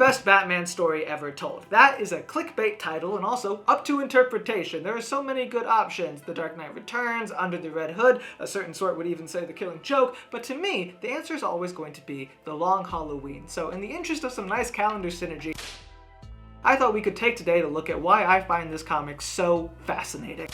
best Batman story ever told. That is a clickbait title and also up to interpretation. There are so many good options. The Dark Knight Returns, Under the Red Hood, a certain sort would even say The Killing Joke, but to me, the answer is always going to be The Long Halloween. So in the interest of some nice calendar synergy, I thought we could take today to look at why I find this comic so fascinating.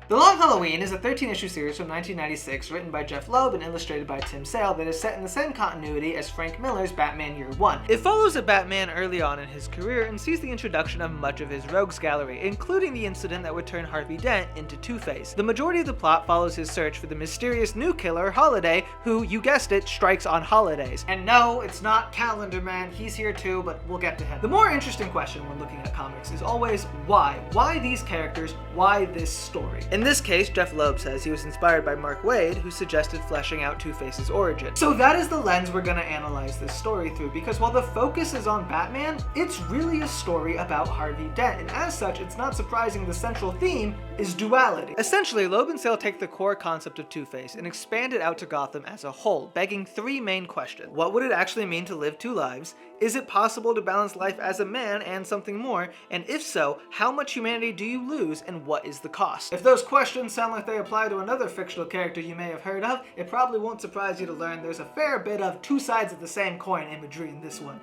The Long Halloween is a 13-issue series from 1996 written by Jeph Loeb and illustrated by Tim Sale that is set in the same continuity as Frank Miller's Batman Year One. It follows a Batman early on in his career and sees the introduction of much of his rogues gallery, including the incident that would turn Harvey Dent into Two-Face. The majority of the plot follows his search for the mysterious new killer, Holiday, who, you guessed it, strikes on holidays. And no, it's not Calendar Man, he's here too, but we'll get to him. The more interesting question when looking at comics is always why? Why these characters? Why this story? In this case, Jeph Loeb says he was inspired by Mark Waid, who suggested fleshing out Two-Face's origin. So that is the lens we're gonna analyze this story through, because while the focus is on Batman, it's really a story about Harvey Dent, and as such, it's not surprising the central theme is duality. Essentially, Loeb and Sale take the core concept of Two-Face and expand it out to Gotham as a whole, begging three main questions. What would it actually mean to live two lives? Is it possible to balance life as a man and something more? And if so, how much humanity do you lose and what is the cost? If those questions sound like they apply to another fictional character you may have heard of, it probably won't surprise you to learn there's a fair bit of two sides of the same coin imagery in this one.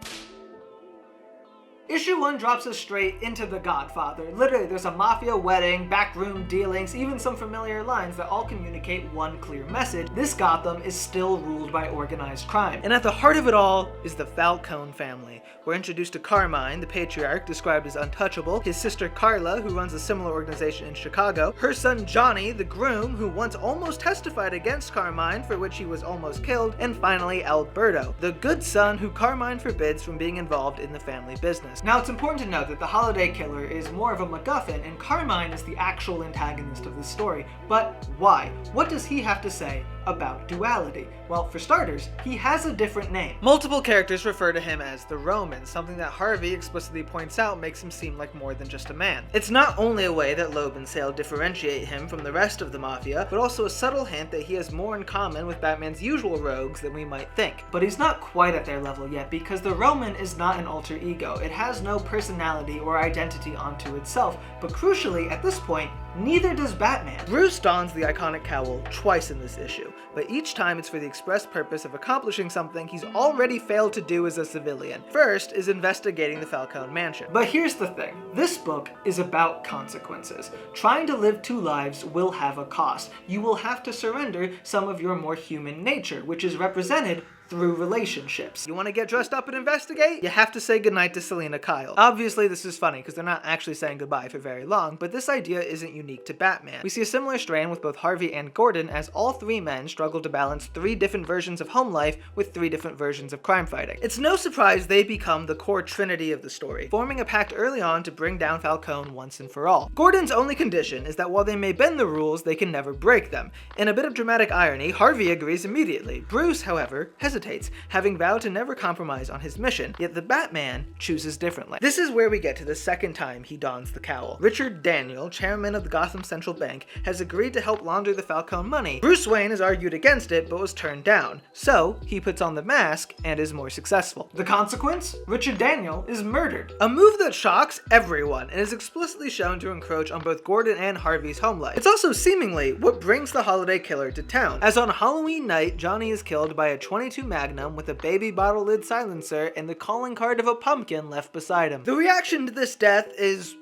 Issue 1 drops us straight into The Godfather. Literally, there's a mafia wedding, backroom dealings, even some familiar lines that all communicate one clear message. This Gotham is still ruled by organized crime. And at the heart of it all is the Falcone family. We're introduced to Carmine, the patriarch, described as untouchable, his sister Carla, who runs a similar organization in Chicago, her son Johnny, the groom, who once almost testified against Carmine, for which he was almost killed, and finally Alberto, the good son who Carmine forbids from being involved in the family business. Now, it's important to note that the Holiday Killer is more of a MacGuffin, and Carmine is the actual antagonist of the story. But why? What does he have to say about duality? Well, for starters, he has a different name. Multiple characters refer to him as the Roman, something that Harvey explicitly points out makes him seem like more than just a man. It's not only a way that Loeb and Sale differentiate him from the rest of the Mafia, but also a subtle hint that he has more in common with Batman's usual rogues than we might think. But he's not quite at their level yet, because the Roman is not an alter ego. It has no personality or identity onto itself, but crucially, at this point, neither does Batman. Bruce dons the iconic cowl twice in this issue, but each time it's for the express purpose of accomplishing something he's already failed to do as a civilian. First is investigating the Falcone mansion. But here's the thing, this book is about consequences. Trying to live two lives will have a cost. You will have to surrender some of your more human nature, which is represented through relationships. You want to get dressed up and investigate? You have to say goodnight to Selena Kyle. Obviously, this is funny because they're not actually saying goodbye for very long, but this idea isn't unique to Batman. We see a similar strain with both Harvey and Gordon, as all three men struggle to balance three different versions of home life with three different versions of crime fighting. It's no surprise they become the core trinity of the story, forming a pact early on to bring down Falcone once and for all. Gordon's only condition is that while they may bend the rules, they can never break them. In a bit of dramatic irony, Harvey agrees immediately. Bruce, however, hesitates, having vowed to never compromise on his mission, yet the Batman chooses differently. This is where we get to the second time he dons the cowl. Richard Daniel, chairman of the Gotham Central Bank, has agreed to help launder the Falcone money. Bruce Wayne has argued against it, but was turned down. So, he puts on the mask and is more successful. The consequence? Richard Daniel is murdered. A move that shocks everyone, and is explicitly shown to encroach on both Gordon and Harvey's home life. It's also seemingly what brings the Holiday Killer to town, as on Halloween night, Johnny is killed by a .22 Magnum with a baby bottle lid silencer and the calling card of a pumpkin left beside him. The reaction to this death is,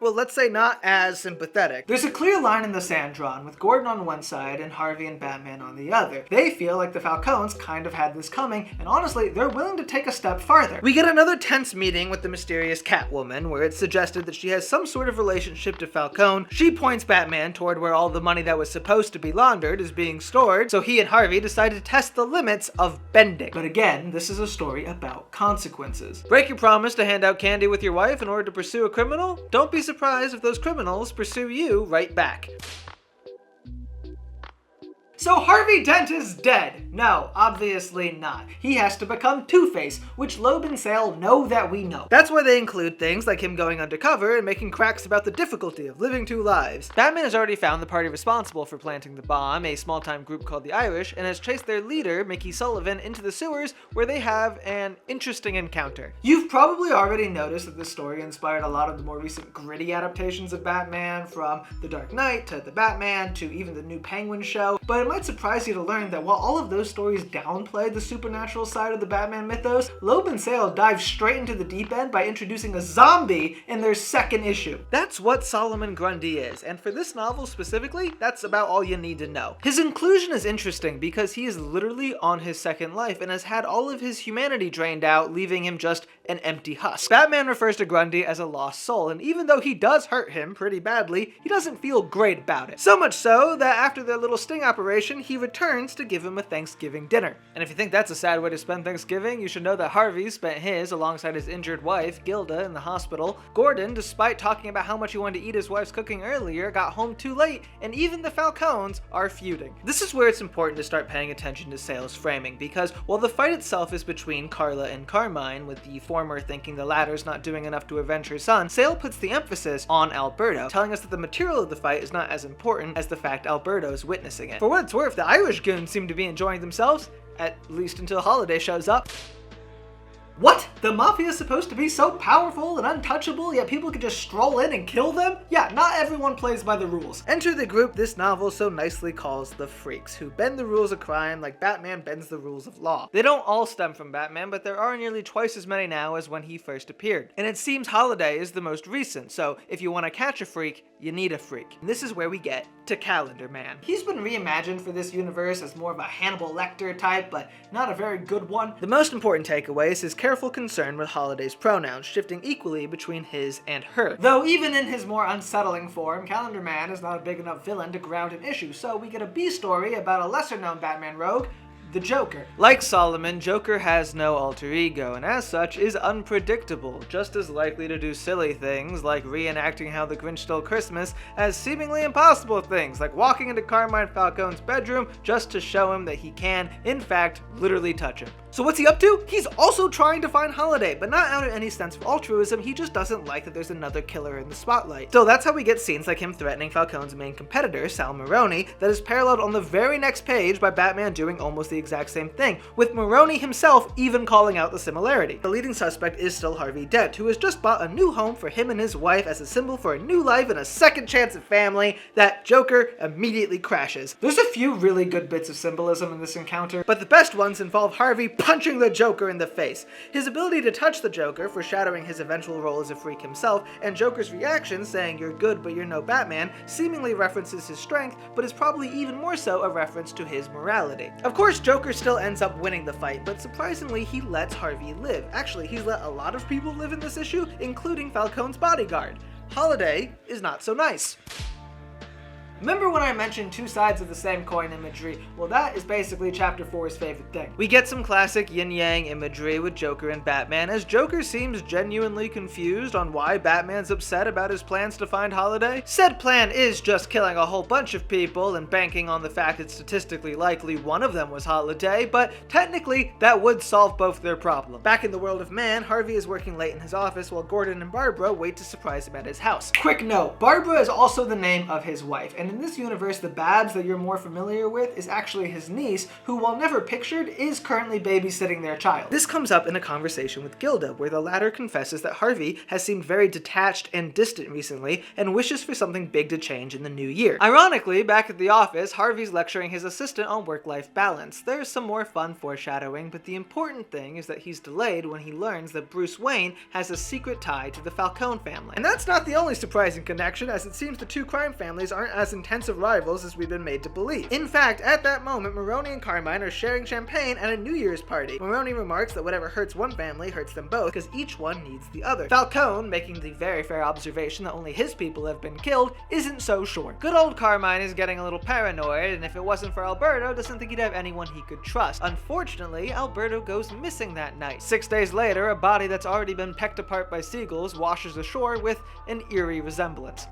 well, let's say not as sympathetic. There's a clear line in the sand drawn, with Gordon on one side and Harvey and Batman on the other. They feel like the Falcones kind of had this coming, and honestly, they're willing to take a step farther. We get another tense meeting with the mysterious Catwoman, where it's suggested that she has some sort of relationship to Falcone. She points Batman toward where all the money that was supposed to be laundered is being stored, so he and Harvey decide to test the limits of bending. But again, this is a story about consequences. Break your promise to hand out candy with your wife in order to pursue a criminal? Don't be surprised if those criminals pursue you right back. So Harvey Dent is dead? No, obviously not. He has to become Two-Face, which Loeb and Sale know that we know. That's why they include things like him going undercover and making cracks about the difficulty of living two lives. Batman has already found the party responsible for planting the bomb, a small-time group called the Irish, and has chased their leader, Mickey Sullivan, into the sewers where they have an interesting encounter. You've probably already noticed that this story inspired a lot of the more recent gritty adaptations of Batman, from The Dark Knight to The Batman to even the new Penguin show, but it might surprise you to learn that while all of those stories downplayed the supernatural side of the Batman mythos, Loeb and Sale dive straight into the deep end by introducing a zombie in their second issue. That's what Solomon Grundy is, and for this novel specifically, that's about all you need to know. His inclusion is interesting because he is literally on his second life and has had all of his humanity drained out, leaving him just an empty husk. Batman refers to Grundy as a lost soul, and even though he does hurt him pretty badly, he doesn't feel great about it. So much so that after their little sting operation, he returns to give him a Thanksgiving dinner. And if you think that's a sad way to spend Thanksgiving, you should know that Harvey spent his alongside his injured wife, Gilda, in the hospital. Gordon, despite talking about how much he wanted to eat his wife's cooking earlier, got home too late, and even the Falcones are feuding. This is where it's important to start paying attention to Sale's framing, because while the fight itself is between Carla and Carmine, with the former thinking the latter's not doing enough to avenge her son, Sale puts the emphasis on Alberto, telling us that the material of the fight is not as important as the fact Alberto's witnessing it. For what it's worth, the Irish goons seem to be enjoying themselves, at least until Holiday shows up. What? The Mafia is supposed to be so powerful and untouchable, yet people can just stroll in and kill them? Yeah, not everyone plays by the rules. Enter the group this novel so nicely calls the Freaks, who bend the rules of crime like Batman bends the rules of law. They don't all stem from Batman, but there are nearly twice as many now as when he first appeared. And it seems Holiday is the most recent, so if you want to catch a freak, you need a freak. And this is where we get to Calendar Man. He's been reimagined for this universe as more of a Hannibal Lecter type, but not a very good one. The most important takeaway is his careful concern with Holiday's pronouns, shifting equally between his and her. Though even in his more unsettling form, Calendar Man is not a big enough villain to ground an issue, so we get a B story about a lesser-known Batman rogue, the Joker. Like Solomon, Joker has no alter ego, and as such is unpredictable, just as likely to do silly things like reenacting How the Grinch Stole Christmas as seemingly impossible things like walking into Carmine Falcone's bedroom just to show him that he can, in fact, literally touch him. So what's he up to? He's also trying to find Holiday, but not out of any sense of altruism, he just doesn't like that there's another killer in the spotlight. Still, that's how we get scenes like him threatening Falcone's main competitor, Sal Maroni, that is paralleled on the very next page by Batman doing almost the exact same thing, with Maroni himself even calling out the similarity. The leading suspect is still Harvey Dent, who has just bought a new home for him and his wife as a symbol for a new life and a second chance at family that Joker immediately crashes. There's a few really good bits of symbolism in this encounter, but the best ones involve Harvey punching the Joker in the face. His ability to touch the Joker, foreshadowing his eventual role as a freak himself, and Joker's reaction saying "you're good but you're no Batman" seemingly references his strength, but is probably even more so a reference to his morality. Of course, Joker still ends up winning the fight, but surprisingly he lets Harvey live. Actually, he's let a lot of people live in this issue, including Falcone's bodyguard. Holiday is not so nice. Remember when I mentioned two sides of the same coin imagery? Well, that is basically Chapter 4's favorite thing. We get some classic yin-yang imagery with Joker and Batman, as Joker seems genuinely confused on why Batman's upset about his plans to find Holiday. Said plan is just killing a whole bunch of people and banking on the fact that statistically likely one of them was Holiday, but technically that would solve both their problems. Back in the world of man, Harvey is working late in his office while Gordon and Barbara wait to surprise him at his house. Quick note, Barbara is also the name of his wife, and in this universe, the Babs that you're more familiar with is actually his niece, who, while never pictured, is currently babysitting their child. This comes up in a conversation with Gilda, where the latter confesses that Harvey has seemed very detached and distant recently, and wishes for something big to change in the new year. Ironically, back at the office, Harvey's lecturing his assistant on work-life balance. There's some more fun foreshadowing, but the important thing is that he's delayed when he learns that Bruce Wayne has a secret tie to the Falcone family. And that's not the only surprising connection, as it seems the two crime families aren't as intensive rivals as we've been made to believe. In fact, at that moment, Maroni and Carmine are sharing champagne at a New Year's party. Maroni remarks that whatever hurts one family hurts them both, because each one needs the other. Falcone, making the very fair observation that only his people have been killed, isn't so sure. Good old Carmine is getting a little paranoid, and if it wasn't for Alberto, doesn't think he'd have anyone he could trust. Unfortunately, Alberto goes missing that night. 6 days later, a body that's already been pecked apart by seagulls washes ashore with an eerie resemblance.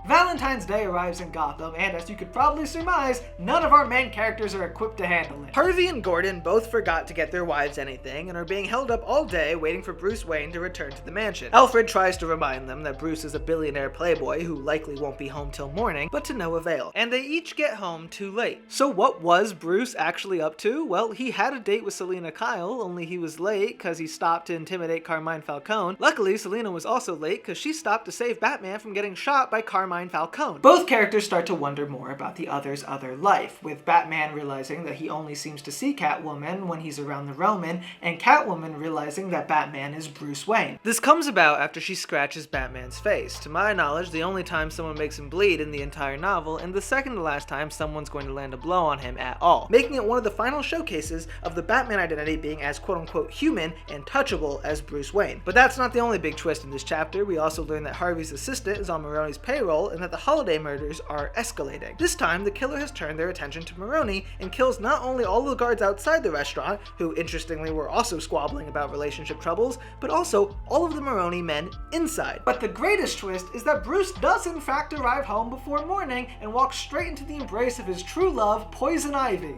Valentine's Day arrives in Gotham, and as you could probably surmise, none of our main characters are equipped to handle it. Harvey and Gordon both forgot to get their wives anything and are being held up all day waiting for Bruce Wayne to return to the mansion. Alfred tries to remind them that Bruce is a billionaire playboy who likely won't be home till morning, but to no avail, and they each get home too late. So what was Bruce actually up to? Well, he had a date with Selina Kyle, only he was late because he stopped to intimidate Carmine Falcone. Luckily, Selina was also late because she stopped to save Batman from getting shot by Carmine Falcone. Both characters start to wonder more about the other's other life, with Batman realizing that he only seems to see Catwoman when he's around the Roman, and Catwoman realizing that Batman is Bruce Wayne. This comes about after she scratches Batman's face. To my knowledge, the only time someone makes him bleed in the entire novel, and the second to last time someone's going to land a blow on him at all, making it one of the final showcases of the Batman identity being as quote-unquote human and touchable as Bruce Wayne. But that's not the only big twist in this chapter. We also learn that Harvey's assistant is on Maroni's payroll and that the holiday murders are escalating. This time, the killer has turned their attention to Maroni and kills not only all the guards outside the restaurant, who interestingly were also squabbling about relationship troubles, but also all of the Maroni men inside. But the greatest twist is that Bruce does in fact arrive home before morning and walks straight into the embrace of his true love, Poison Ivy.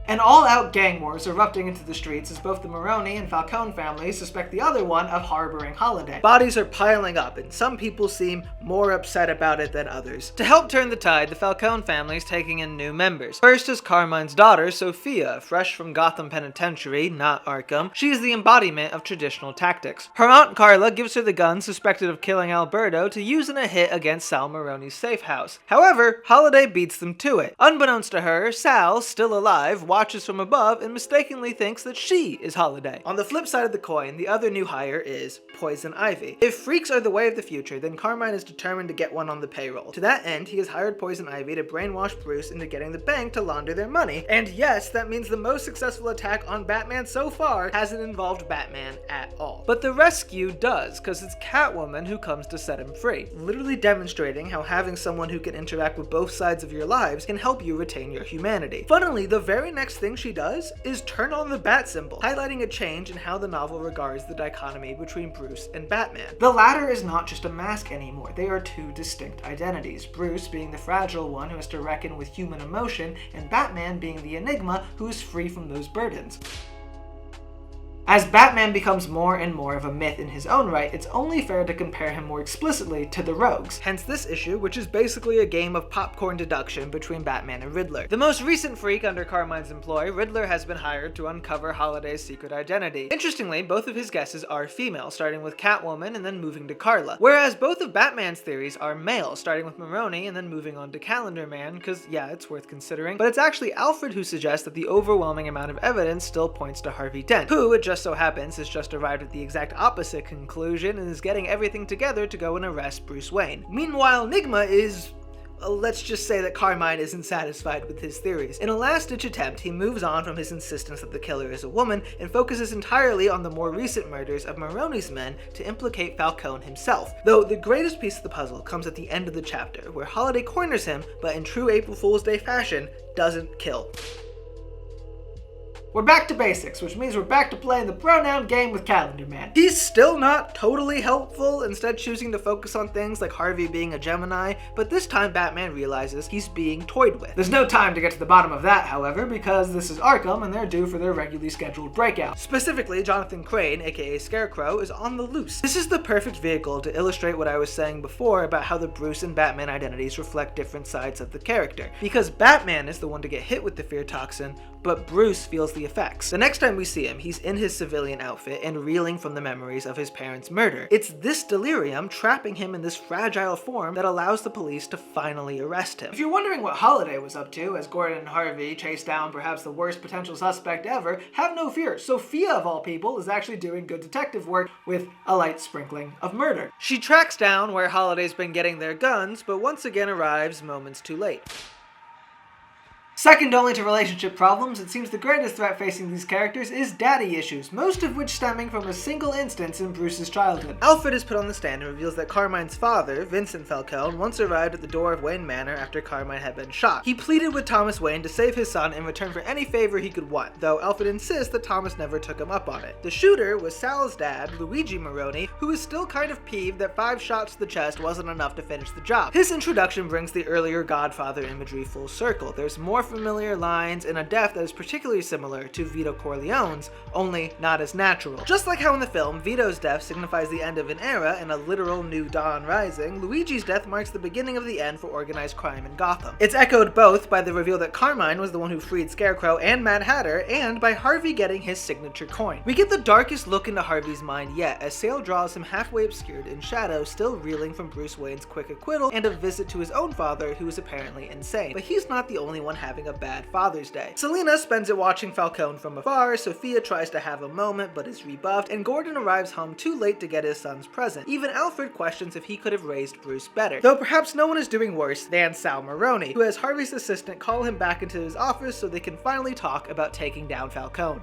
An all-out gang war is erupting into the streets as both the Maroni and Falcone families suspect the other one of harboring Holiday. Bodies are piling up, and some people seem more upset about it than others. To help turn the tide, the Falcone family is taking in new members. First is Carmine's daughter, Sophia, fresh from Gotham Penitentiary, not Arkham. She is the embodiment of traditional tactics. Her aunt Carla gives her the gun suspected of killing Alberto to use in a hit against Sal Maroni's safe house. However, Holiday beats them to it. Unbeknownst to her, Sal, still alive, watches from above and mistakenly thinks that she is Holiday. On the flip side of the coin, the other new hire is Poison Ivy. If freaks are the way of the future, then Carmine is determined to get one on the payroll. To that end, he has hired Poison Ivy to brainwash Bruce into getting the bank to launder their money. And yes, that means the most successful attack on Batman so far hasn't involved Batman at all. But the rescue does, because it's Catwoman who comes to set him free, literally demonstrating how having someone who can interact with both sides of your lives can help you retain your humanity. Funnily, the very next thing she does is turn on the bat symbol, highlighting a change in how the novel regards the dichotomy between Bruce and Batman. The latter is not just a mask anymore, they are two distinct identities, Bruce being the fragile one who has to reckon with human emotion, and Batman being the enigma who is free from those burdens. As Batman becomes more and more of a myth in his own right, it's only fair to compare him more explicitly to the Rogues. Hence this issue, which is basically a game of popcorn deduction between Batman and Riddler. The most recent freak under Carmine's employ, Riddler has been hired to uncover Holiday's secret identity. Interestingly, both of his guesses are female, starting with Catwoman and then moving to Carla. Whereas both of Batman's theories are male, starting with Maroni and then moving on to Calendar Man, because yeah, it's worth considering. But it's actually Alfred who suggests that the overwhelming amount of evidence still points to Harvey Dent, who, it just so happens, has just arrived at the exact opposite conclusion and is getting everything together to go and arrest Bruce Wayne. Meanwhile, Nigma is... let's just say that Carmine isn't satisfied with his theories. In a last-ditch attempt, he moves on from his insistence that the killer is a woman and focuses entirely on the more recent murders of Maroni's men to implicate Falcone himself. Though the greatest piece of the puzzle comes at the end of the chapter, where Holiday corners him, but in true April Fool's Day fashion, doesn't kill. We're back to basics, which means we're back to playing the pronoun game with Calendar Man. He's still not totally helpful, instead choosing to focus on things like Harvey being a Gemini, but this time Batman realizes he's being toyed with. There's no time to get to the bottom of that, however, because this is Arkham and they're due for their regularly scheduled breakout. Specifically, Jonathan Crane, aka Scarecrow, is on the loose. This is the perfect vehicle to illustrate what I was saying before about how the Bruce and Batman identities reflect different sides of the character. Because Batman is the one to get hit with the fear toxin, but Bruce feels the effects. The next time we see him, he's in his civilian outfit and reeling from the memories of his parents' murder. It's this delirium trapping him in this fragile form that allows the police to finally arrest him. If you're wondering what Holiday was up to as Gordon and Harvey chase down perhaps the worst potential suspect ever, have no fear. Sophia, of all people, is actually doing good detective work with a light sprinkling of murder. She tracks down where Holiday's been getting their guns, but once again arrives moments too late. Second only to relationship problems, it seems the greatest threat facing these characters is daddy issues, most of which stemming from a single instance in Bruce's childhood. Alfred is put on the stand and reveals that Carmine's father, Vincent Falcone, once arrived at the door of Wayne Manor after Carmine had been shot. He pleaded with Thomas Wayne to save his son in return for any favor he could want, though Alfred insists that Thomas never took him up on it. The shooter was Sal's dad, Luigi Moroni, who is still kind of peeved that 5 shots to the chest wasn't enough to finish the job. His introduction brings the earlier Godfather imagery full circle. There's more familiar lines and a death that is particularly similar to Vito Corleone's, only not as natural. Just like how in the film, Vito's death signifies the end of an era and a literal new dawn rising, Luigi's death marks the beginning of the end for organized crime in Gotham. It's echoed both by the reveal that Carmine was the one who freed Scarecrow and Mad Hatter, and by Harvey getting his signature coin. We get the darkest look into Harvey's mind yet, as Sale draws him halfway obscured in shadow, still reeling from Bruce Wayne's quick acquittal and a visit to his own father, who is apparently insane. But he's not the only one having a bad Father's Day. Selina spends it watching Falcone from afar, Sophia tries to have a moment but is rebuffed, and Gordon arrives home too late to get his son's present. Even Alfred questions if he could have raised Bruce better, though perhaps no one is doing worse than Sal Moroni, who has Harvey's assistant call him back into his office so they can finally talk about taking down Falcone.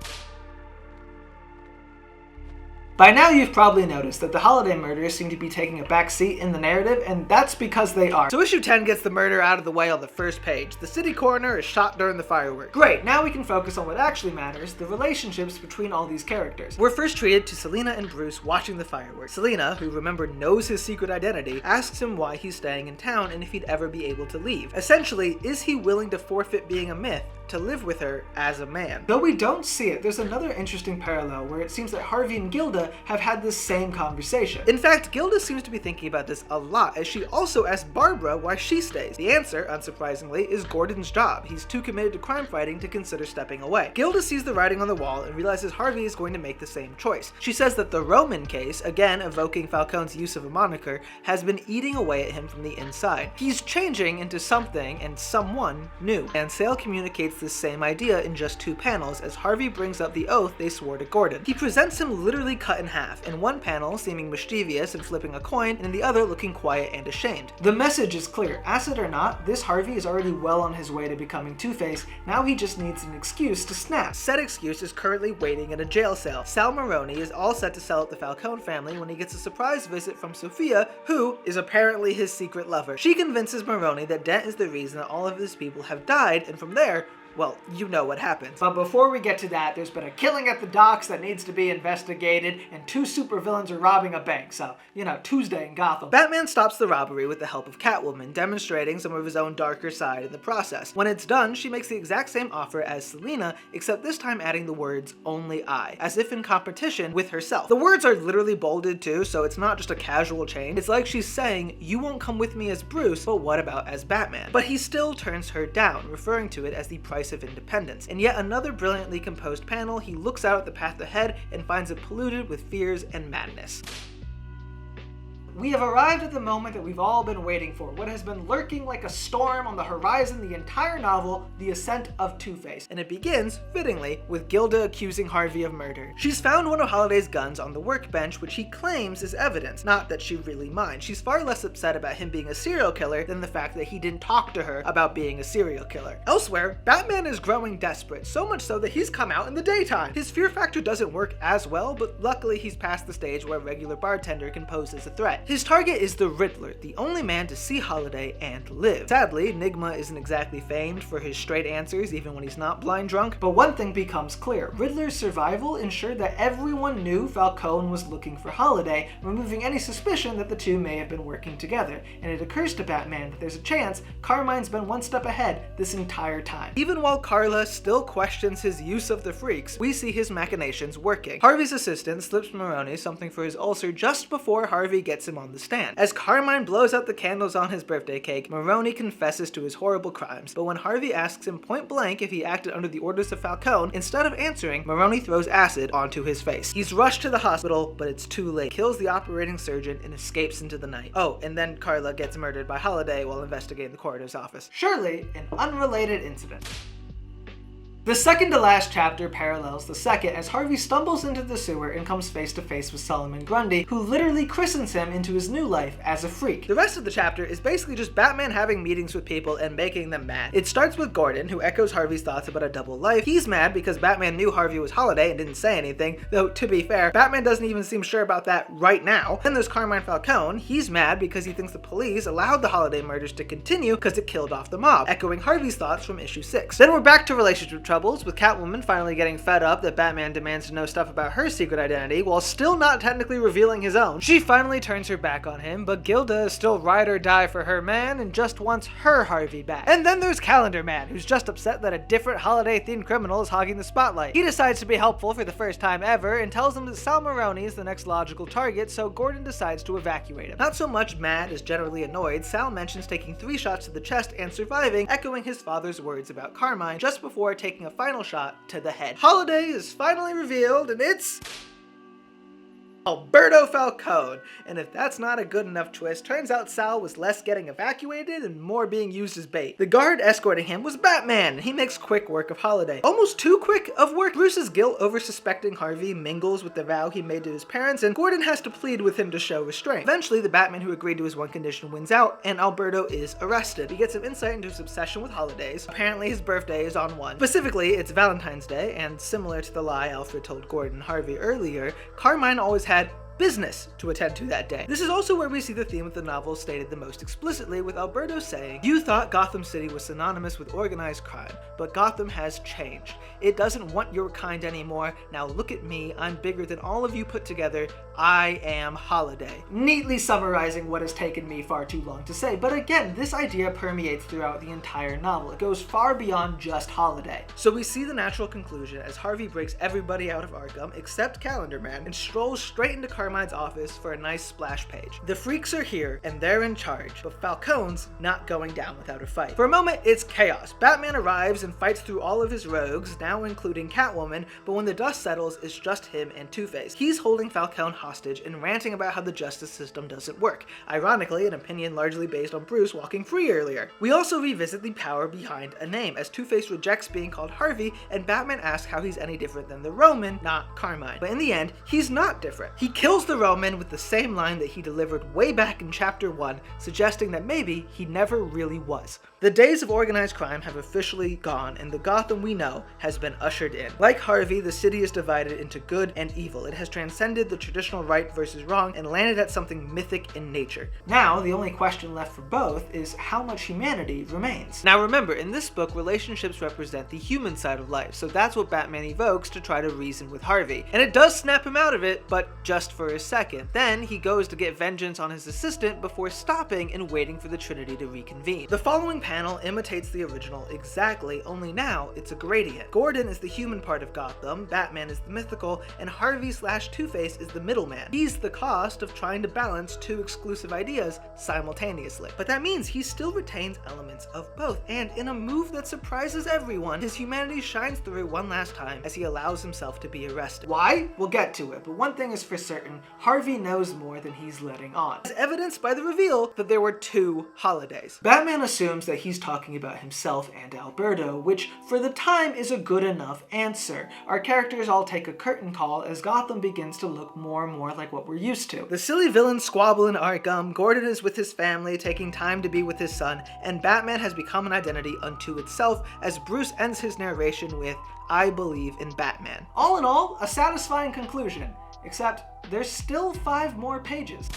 By now you've probably noticed that the Holiday murders seem to be taking a back seat in the narrative, and that's because they are. So issue 10 gets the murder out of the way on the first page. The city coroner is shot during the fireworks. Great, now we can focus on what actually matters, the relationships between all these characters. We're first treated to Selina and Bruce watching the fireworks. Selina, who remember knows his secret identity, asks him why he's staying in town and if he'd ever be able to leave. Essentially, is he willing to forfeit being a myth to live with her as a man? Though we don't see it, there's another interesting parallel where it seems that Harvey and Gilda have had this same conversation. In fact, Gilda seems to be thinking about this a lot, as she also asks Barbara why she stays. The answer, unsurprisingly, is Gordon's job. He's too committed to crime fighting to consider stepping away. Gilda sees the writing on the wall and realizes Harvey is going to make the same choice. She says that the Roman case, again evoking Falcone's use of a moniker, has been eating away at him from the inside. He's changing into something and someone new. And Sale communicates this same idea in just 2 panels as Harvey brings up the oath they swore to Gordon. He presents him literally cut in half, in one panel seeming mischievous and flipping a coin, and in the other looking quiet and ashamed. The message is clear. Acid or not, this Harvey is already well on his way to becoming Two-Face. Now he just needs an excuse to snap. Said excuse is currently waiting in a jail cell. Sal Moroni is all set to sell out the Falcone family when he gets a surprise visit from Sophia, who is apparently his secret lover. She convinces Moroni that Dent is the reason that all of his people have died, and from there, well, you know what happens. But before we get to that, there's been a killing at the docks that needs to be investigated, and 2 supervillains are robbing a bank, so, you know, Tuesday in Gotham. Batman stops the robbery with the help of Catwoman, demonstrating some of his own darker side in the process. When it's done, she makes the exact same offer as Selina, except this time adding the words, "only I," as if in competition with herself. The words are literally bolded too, so it's not just a casual change. It's like she's saying, you won't come with me as Bruce, but what about as Batman? But he still turns her down, referring to it as the price of independence. In yet another brilliantly composed panel, he looks out at the path ahead and finds it polluted with fears and madness. We have arrived at the moment that we've all been waiting for, what has been lurking like a storm on the horizon the entire novel, the ascent of Two-Face. And it begins, fittingly, with Gilda accusing Harvey of murder. She's found one of Holiday's guns on the workbench, which he claims is evidence. Not that she really minds. She's far less upset about him being a serial killer than the fact that he didn't talk to her about being a serial killer. Elsewhere, Batman is growing desperate, so much so that he's come out in the daytime. His fear factor doesn't work as well, but luckily he's past the stage where a regular bartender can pose as a threat. His target is the Riddler, the only man to see Holiday and live. Sadly, Nigma isn't exactly famed for his straight answers even when he's not blind drunk, but one thing becomes clear. Riddler's survival ensured that everyone knew Falcone was looking for Holiday, removing any suspicion that the two may have been working together, and it occurs to Batman that there's a chance Carmine's been one step ahead this entire time. Even while Carla still questions his use of the freaks, we see his machinations working. Harvey's assistant slips Moroni something for his ulcer just before Harvey gets him on the stand. As Carmine blows out the candles on his birthday cake, Moroni confesses to his horrible crimes, but when Harvey asks him point blank if he acted under the orders of Falcone, instead of answering, Moroni throws acid onto his face. He's rushed to the hospital, but it's too late. He kills the operating surgeon and escapes into the night. Oh, and then Carla gets murdered by Holiday while investigating the coroner's office. Surely, an unrelated incident. The second to last chapter parallels the second as Harvey stumbles into the sewer and comes face to face with Solomon Grundy, who literally christens him into his new life as a freak. The rest of the chapter is basically just Batman having meetings with people and making them mad. It starts with Gordon, who echoes Harvey's thoughts about a double life. He's mad because Batman knew Harvey was Holiday and didn't say anything, though to be fair, Batman doesn't even seem sure about that right now. Then there's Carmine Falcone. He's mad because he thinks the police allowed the Holiday murders to continue because it killed off the mob, echoing Harvey's thoughts from issue 6. Then we're back to relationship troubles, with Catwoman finally getting fed up that Batman demands to know stuff about her secret identity while still not technically revealing his own. She finally turns her back on him, but Gilda is still ride or die for her man and just wants her Harvey back. And then there's Calendar Man, who's just upset that a different holiday-themed criminal is hogging the spotlight. He decides to be helpful for the first time ever and tells him that Sal Maroni is the next logical target, so Gordon decides to evacuate him. Not so much mad as generally annoyed, Sal mentions taking 3 shots to the chest and surviving, echoing his father's words about Carmine, just before taking a final shot to the head. Holiday is finally revealed, and it's Alberto Falcone. And if that's not a good enough twist, turns out Sal was less getting evacuated and more being used as bait. The guard escorting him was Batman, and he makes quick work of Holiday. Almost too quick of work. Bruce's guilt over suspecting Harvey mingles with the vow he made to his parents, and Gordon has to plead with him to show restraint. Eventually, the Batman who agreed to his one condition wins out, and Alberto is arrested. He gets some insight into his obsession with holidays. Apparently, his birthday is on one. Specifically, it's Valentine's Day, and similar to the lie Alfred told Gordon and Harvey earlier, Carmine always had business to attend to that day. This is also where we see the theme of the novel stated the most explicitly, with Alberto saying, "You thought Gotham City was synonymous with organized crime, but Gotham has changed. It doesn't want your kind anymore. Now look at me, I'm bigger than all of you put together. I am Holiday." Neatly summarizing what has taken me far too long to say, but again, this idea permeates throughout the entire novel. It goes far beyond just Holiday. So we see the natural conclusion as Harvey breaks everybody out of Arkham except Calendar Man and strolls straight into Carmine's office for a nice splash page. The freaks are here and they're in charge, but Falcone's not going down without a fight. For a moment, it's chaos. Batman arrives and fights through all of his rogues, now including Catwoman, but when the dust settles, it's just him and Two-Face. He's holding Falcone hostage and ranting about how the justice system doesn't work. Ironically, an opinion largely based on Bruce walking free earlier. We also revisit the power behind a name, as Two-Face rejects being called Harvey, and Batman asks how he's any different than the Roman, not Carmine. But in the end, he's not different. He kills the Roman with the same line that he delivered way back in chapter 1, suggesting that maybe he never really was. The days of organized crime have officially gone, and the Gotham we know has been ushered in. Like Harvey, the city is divided into good and evil. It has transcended the traditional right versus wrong and landed at something mythic in nature. Now, the only question left for both is how much humanity remains. Now remember, in this book, relationships represent the human side of life, so that's what Batman evokes to try to reason with Harvey. And it does snap him out of it, but just for a second. Then he goes to get vengeance on his assistant before stopping and waiting for the Trinity to reconvene. The following panel imitates the original exactly, only now it's a gradient. Gordon is the human part of Gotham, Batman is the mythical, and Harvey/Two-Face is the middleman. He's the cost of trying to balance two exclusive ideas simultaneously. But that means he still retains elements of both, and in a move that surprises everyone, his humanity shines through one last time as he allows himself to be arrested. Why? We'll get to it, but one thing is for certain, Harvey knows more than he's letting on, as evidenced by the reveal that there were 2 holidays. Batman assumes that he's talking about himself and Alberto, which for the time is a good enough answer. Our characters all take a curtain call as Gotham begins to look more and more like what we're used to. The silly villains squabble in Arkham, Gordon is with his family, taking time to be with his son, and Batman has become an identity unto itself as Bruce ends his narration with, "I believe in Batman." All in all, a satisfying conclusion, except there's still 5 more pages.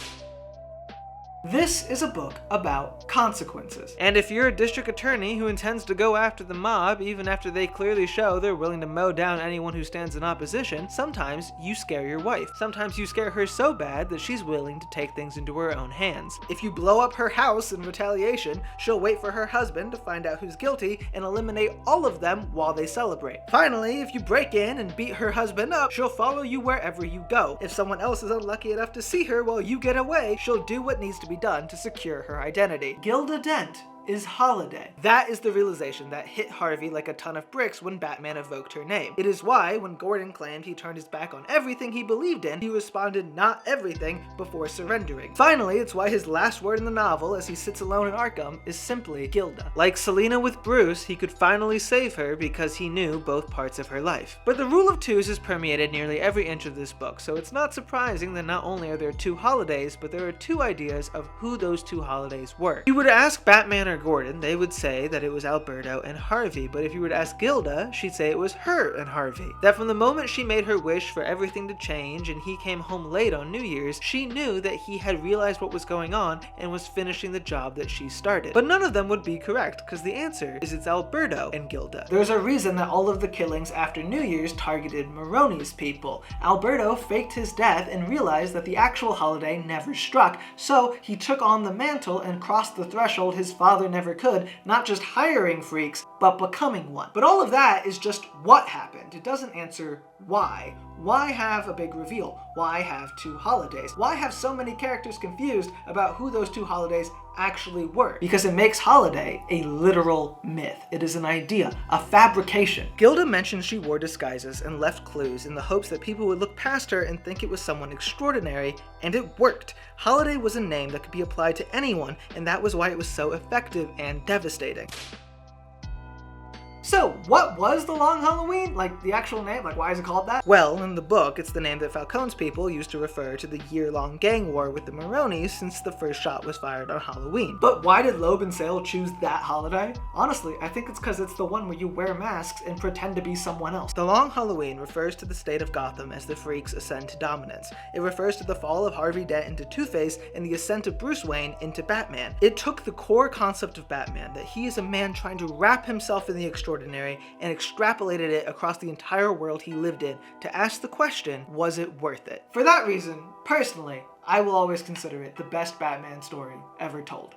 This is a book about consequences. And if you're a district attorney who intends to go after the mob, even after they clearly show they're willing to mow down anyone who stands in opposition, sometimes you scare your wife. Sometimes you scare her so bad that she's willing to take things into her own hands. If you blow up her house in retaliation, she'll wait for her husband to find out who's guilty and eliminate all of them while they celebrate. Finally, if you break in and beat her husband up, she'll follow you wherever you go. If someone else is unlucky enough to see her while you get away, she'll do what needs to be done to secure her identity. Gilda Dent is holiday. That is the realization that hit Harvey like a ton of bricks when Batman evoked her name. It is why, when Gordon claimed he turned his back on everything he believed in, he responded not everything before surrendering. Finally, it's why his last word in the novel as he sits alone in Arkham is simply Gilda. Like Selina with Bruce, he could finally save her because he knew both parts of her life. But the rule of twos has permeated nearly every inch of this book, so it's not surprising that not only are there two holidays, but there are two ideas of who those two holidays were. If you were to ask Batman or Gordon, they would say that it was Alberto and Harvey, but if you were to ask Gilda, she'd say it was her and Harvey. That from the moment she made her wish for everything to change and he came home late on New Year's, she knew that he had realized what was going on and was finishing the job that she started. But none of them would be correct, because the answer is it's Alberto and Gilda. There's a reason that all of the killings after New Year's targeted Maroni's people. Alberto faked his death and realized that the actual holiday never struck, so he took on the mantle and crossed the threshold his father never could, not just hiring freaks, but becoming one. But all of that is just what happened. It doesn't answer why. Why have a big reveal? Why have two holidays? Why have so many characters confused about who those two holidays actually were? Because it makes holiday a literal myth. It is an idea, a fabrication. Gilda mentioned she wore disguises and left clues in the hopes that people would look past her and think it was someone extraordinary, and it worked. Holiday was a name that could be applied to anyone, and that was why it was so effective and devastating. So, what was the Long Halloween? Like, the actual name? Like, why is it called that? Well, in the book, it's the name that Falcone's people used to refer to the year-long gang war with the Maronis since the first shot was fired on Halloween. But why did Loeb and Sale choose that holiday? Honestly, I think it's because it's the one where you wear masks and pretend to be someone else. The Long Halloween refers to the state of Gotham as the freaks ascend to dominance. It refers to the fall of Harvey Dent into Two-Face and the ascent of Bruce Wayne into Batman. It took the core concept of Batman, that he is a man trying to wrap himself in the extraordinary, and extrapolated it across the entire world he lived in to ask the question, was it worth it? For that reason, personally, I will always consider it the best Batman story ever told.